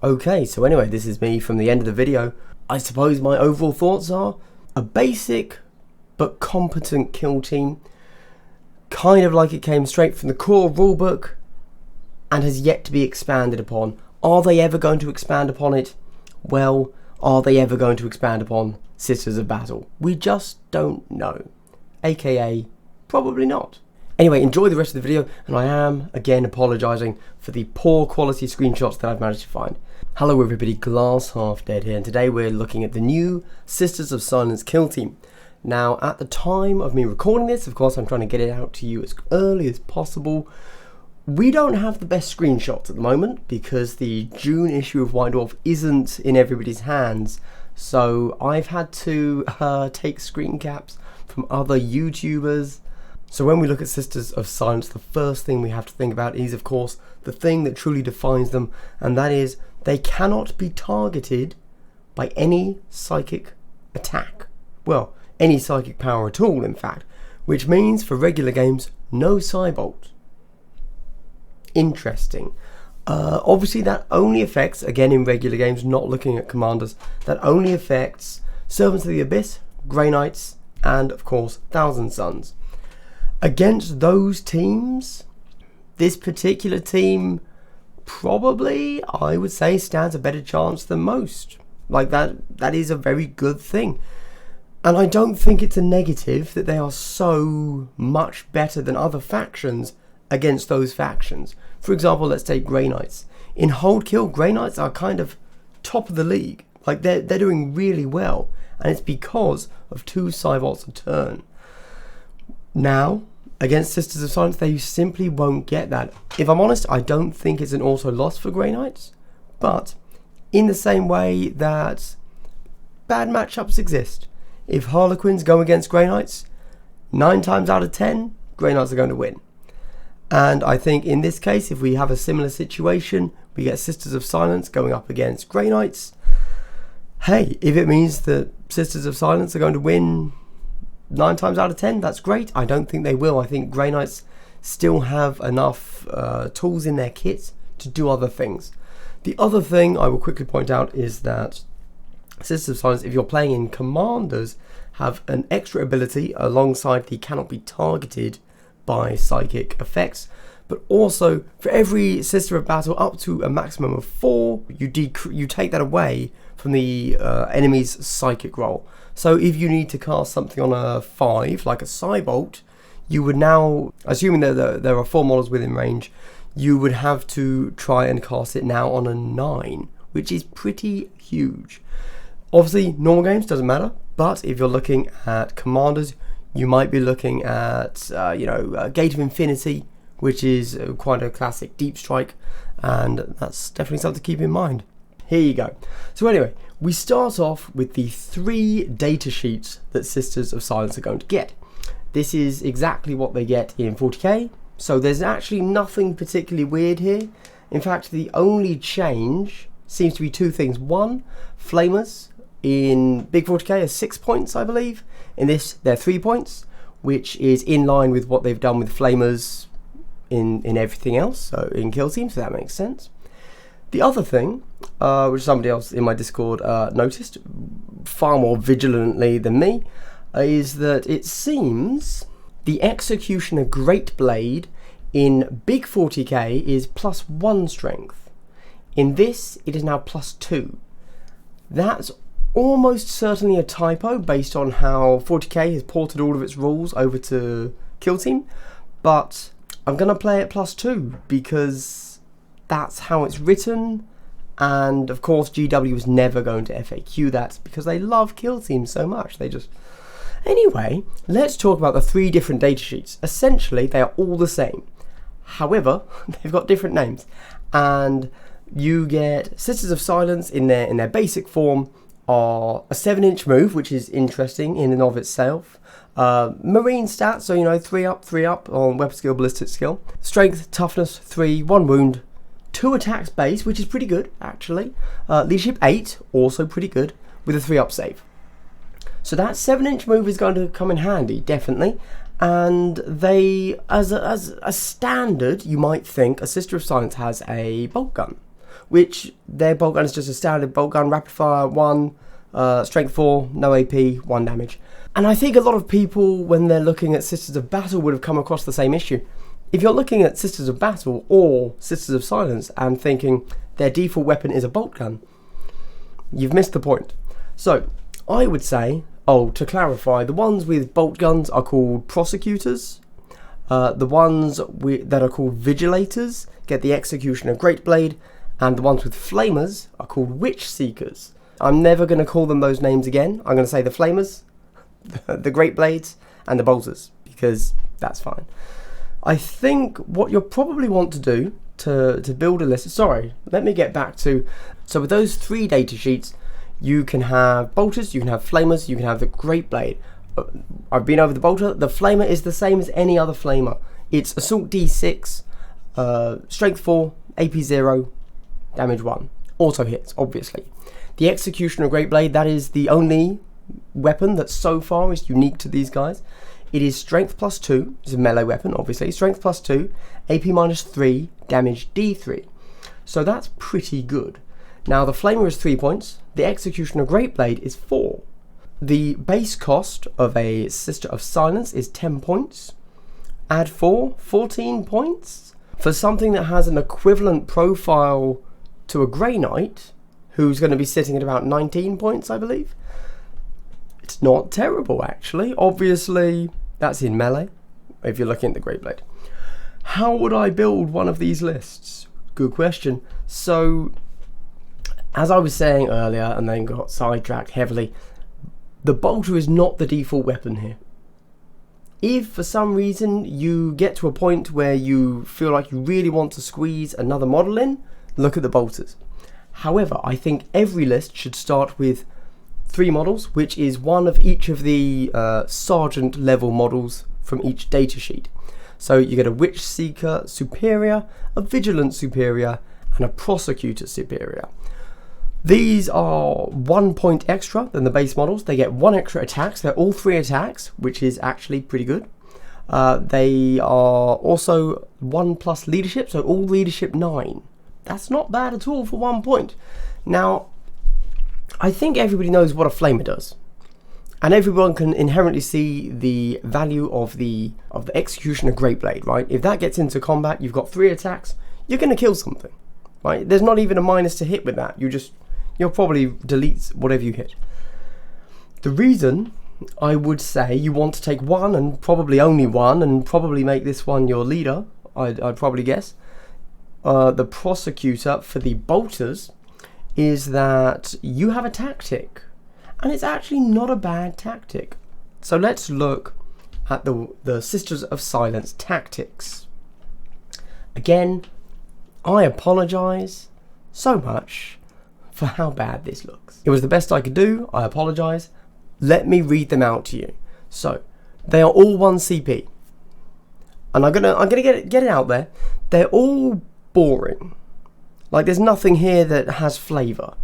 Okay, so anyway, this is me from the end of the video. I suppose my overall thoughts are a basic but competent kill team, kind of like it came straight from the core rulebook and has yet to be expanded upon. Are they ever going to expand upon it? Well, are they ever going to expand upon Sisters of Battle? We just don't know. AKA, probably not. Anyway, enjoy the rest of the video, and I am, again, apologising for the poor quality screenshots that I've managed to find. Hello everybody, Glass Half Dead here, and today we're looking at the new Sisters of Silence kill team. Now, at the time of me recording this, of course I'm trying to get it out to you as early as possible. We don't have the best screenshots at the moment, because the June issue of White Dwarf isn't in everybody's hands, so I've had to take screen caps from other YouTubers. So when we look at Sisters of Silence, the first thing we have to think about is, of course, the thing that truly defines them, and that is they cannot be targeted by any psychic attack. Well, any psychic power at all, in fact, which means for regular games, no Psybolt. Interesting. Obviously that only affects, again in regular games, not looking at commanders, that only affects Servants of the Abyss, Grey Knights, and of course Thousand Sons. Against those teams, this particular team probably, I would say, stands a better chance than most. Like that is a very good thing. And I don't think it's a negative that they are so much better than other factions against those factions. For example, let's take Grey Knights. In hold kill, Grey Knights are kind of top of the league. Like they're doing really well, and it's because of 2 Psybolts a turn. Now, against Sisters of Silence, they simply won't get that. If I'm honest, I don't think it's an auto loss for Grey Knights, but in the same way that bad matchups exist, if Harlequins go against Grey Knights, 9 times out of 10, Grey Knights are going to win. And I think in this case, if we have a similar situation, we get Sisters of Silence going up against Grey Knights. Hey, if it means that Sisters of Silence are going to win 9 times out of 10, that's great. I don't think they will. I think Grey Knights still have enough tools in their kit to do other things. The other thing I will quickly point out is that Sisters of Silence, if you're playing in commanders, have an extra ability alongside the cannot be targeted by psychic effects, but also for every Sister of Battle up to a maximum of 4, you take that away from the enemy's psychic roll. So if you need to cast something on a 5, like a Psybolt, you would now, assuming that there are 4 models within range, you would have to try and cast it now on a 9, which is pretty huge. Obviously, normal games doesn't matter, but if you're looking at commanders, you might be looking at, Gate of Infinity, which is quite a classic deep strike, and that's definitely something to keep in mind. Here you go. So anyway, we start off with the 3 data sheets that Sisters of Silence are going to get. This is exactly what they get in 40k, so there's actually nothing particularly weird here. In fact, the only change seems to be 2 things. One, Flamers in Big 40k are 6 points, I believe. In this, they're 3 points, which is in line with what they've done with Flamers in everything else, so in kill teams, so that makes sense. The other thing, which somebody else in my Discord noticed far more vigilantly than me, is that it seems the Executioner Great Blade in Big 40k is +1 strength. In this, it is now +2. That's almost certainly a typo based on how 40k has ported all of its rules over to kill team, but I'm going to play it +2 because that's how it's written, and of course GW is never going to FAQ that because they love kill team so much. Anyway, let's talk about the 3 different data sheets. Essentially, they are all the same. However, they've got different names, and you get Sisters of Silence in their basic form are a 7-inch move, which is interesting in and of itself. Marine stats, so 3 up on weapon skill, ballistic skill. Strength, toughness 3, 1 wound, 2 attacks base, which is pretty good actually. Leadership 8, also pretty good, with a 3 up save. So that 7-inch move is going to come in handy, definitely. And they, as a standard, you might think a Sister of Silence has a bolt gun, which their bolt gun is just a standard bolt gun, rapid fire 1, strength 4, no AP, 1 damage. And I think a lot of people, when they're looking at Sisters of Battle, would have come across the same issue. If you're looking at Sisters of Battle or Sisters of Silence and thinking their default weapon is a bolt gun, you've missed the point. So, I would say, to clarify, the ones with bolt guns are called prosecutors. The ones that are called vigilators get the Executioner Great Blade, and the ones with flamers are called witch seekers. I'm never going to call them those names again. I'm going to say the flamers, the great blades, and the bolters, because that's fine. I think what you'll probably want to do to build a list, let me get back to, so with those 3 data sheets, you can have bolters, you can have flamers, you can have the great blade. I've been over the bolter. The flamer is the same as any other flamer. It's assault D6, strength 4, AP 0, damage 1. Auto hits, obviously. The Executioner Great Blade, that is the only weapon that so far is unique to these guys. It is strength plus 2, it's a melee weapon, obviously. Strength plus 2, AP minus 3, damage D3. So that's pretty good. Now the flamer is 3 points, the Executioner Great Blade is 4. The base cost of a Sister of Silence is 10 points. Add 4, 14 points. For something that has an equivalent profile to a Grey Knight, who's going to be sitting at about 19 points, I believe. It's not terrible, actually. Obviously, that's in melee, if you're looking at the Great Blade. How would I build one of these lists? Good question. So, as I was saying earlier, and then got sidetracked heavily, the bolter is not the default weapon here. If for some reason you get to a point where you feel like you really want to squeeze another model in, look at the bolters. However, I think every list should start with 3 models, which is one of each of the sergeant level models from each datasheet. So you get a Witch Seeker Superior, a Vigilant Superior, and a Prosecutor Superior. These are 1 point extra than the base models. They get 1 extra attacks. They're all 3 attacks, which is actually pretty good. They are also 1 plus leadership, so all leadership 9. That's not bad at all for 1 point. Now, I think everybody knows what a flamer does. And everyone can inherently see the value of the Executioner Great Blade, right? If that gets into combat, you've got 3 attacks, you're going to kill something, right? There's not even a minus to hit with that. You'll probably delete whatever you hit. The reason I would say you want to take 1, and probably only 1, and probably make this one your leader, I'd probably guess, the Prosecutor for the bolters, is that you have a tactic. And it's actually not a bad tactic. So let's look at the Sisters of Silence tactics. Again, I apologise so much for how bad this looks. It was the best I could do, I apologise. Let me read them out to you. So, they are all 1 CP. And I'm gonna get it out there. They're all boring. Like, there's nothing here that has flavour.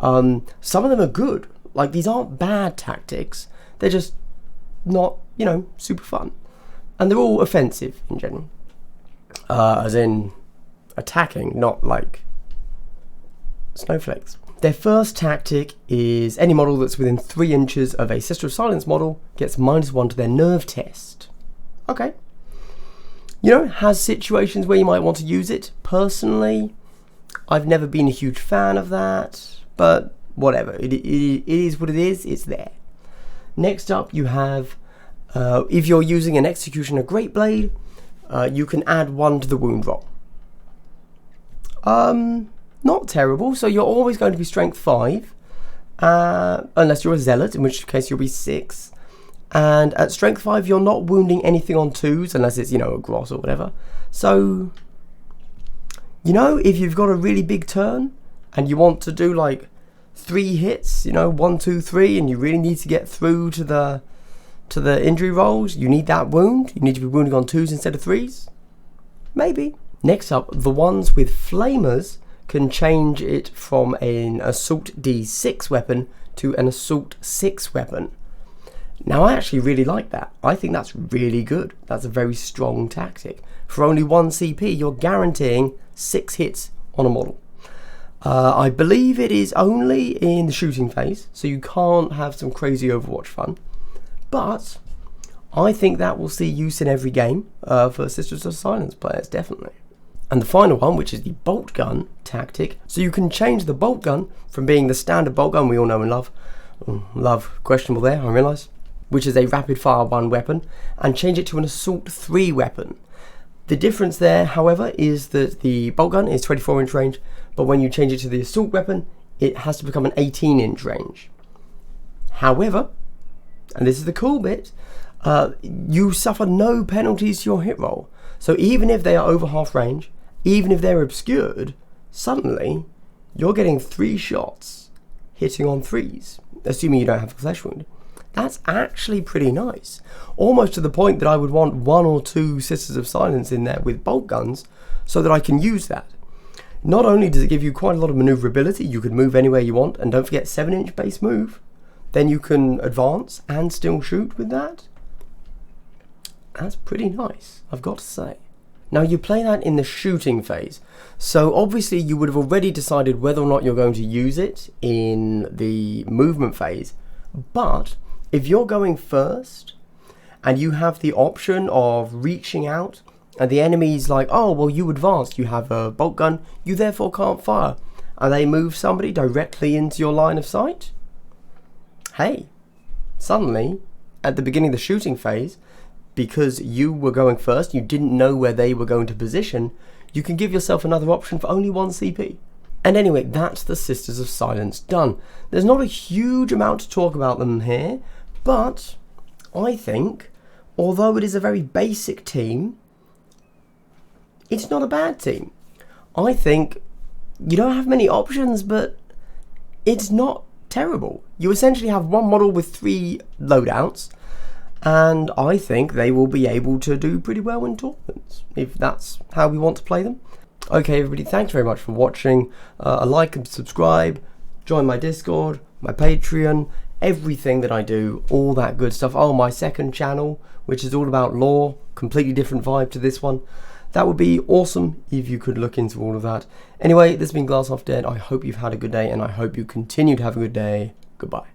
Some of them are good. Like, these aren't bad tactics. They're just not, super fun. And they're all offensive in general. As in attacking, not like snowflakes. Their first tactic is any model that's within 3 inches of a Sister of Silence model gets -1 to their nerve test. Okay. Has situations where you might want to use it. Personally, I've never been a huge fan of that, but whatever. It is what it is. It's there. Next up, you have, if you're using an Executioner Great Blade, you can add 1 to the wound roll. Not terrible. So you're always going to be strength 5, unless you're a zealot, in which case you'll be 6. And at strength 5, you're not wounding anything on 2s, unless it's, a gross or whatever. So, if you've got a really big turn, and you want to do like 3 hits, 1, 2, 3, and you really need to get through to the injury rolls, you need that wound. You need to be wounding on 2s instead of 3s. Maybe. Next up, the ones with flamers can change it from an assault D6 weapon to an assault 6 weapon. Now, I actually really like that. I think that's really good. That's a very strong tactic. For only 1 CP, you're guaranteeing 6 hits on a model. I believe it is only in the shooting phase, so you can't have some crazy Overwatch fun. But I think that will see use in every game for Sisters of Silence players, definitely. And the final one, which is the bolt gun tactic. So you can change the bolt gun from being the standard bolt gun we all know and love. Love, questionable there, I realise. Which is a rapid fire 1 weapon, and change it to an assault 3 weapon. The difference there, however, is that the bolt gun is 24-inch range, but when you change it to the assault weapon, it has to become an 18-inch range. However, and this is the cool bit, you suffer no penalties to your hit roll. So even if they are over half range, even if they're obscured, suddenly you're getting 3 shots hitting on 3s, assuming you don't have a flesh wound. That's actually pretty nice. Almost to the point that I would want 1 or 2 Sisters of Silence in there with bolt guns so that I can use that. Not only does it give you quite a lot of maneuverability, you can move anywhere you want, and don't forget 7-inch base move, then you can advance and still shoot with that. That's pretty nice, I've got to say. Now you play that in the shooting phase, so obviously you would have already decided whether or not you're going to use it in the movement phase, but if you're going first and you have the option of reaching out and the enemy's like, oh, well, you advanced, you have a bolt gun, you therefore can't fire, and they move somebody directly into your line of sight, hey, suddenly at the beginning of the shooting phase, because you were going first, you didn't know where they were going to position, you can give yourself another option for only 1 CP. And anyway, that's the Sisters of Silence done. There's not a huge amount to talk about them here, but I think, although it is a very basic team, it's not a bad team. I think you don't have many options, but it's not terrible. You essentially have 1 model with 3 loadouts, and I think they will be able to do pretty well in tournaments, if that's how we want to play them. Okay, everybody, thanks very much for watching. A like and subscribe, join my Discord, my Patreon, everything that I do, all that good stuff. Oh, my second channel, which is all about lore, completely different vibe to this one. That would be awesome if you could look into all of that. Anyway, this has been Glass Half Dead. I hope you've had a good day, and I hope you continue to have a good day. Goodbye.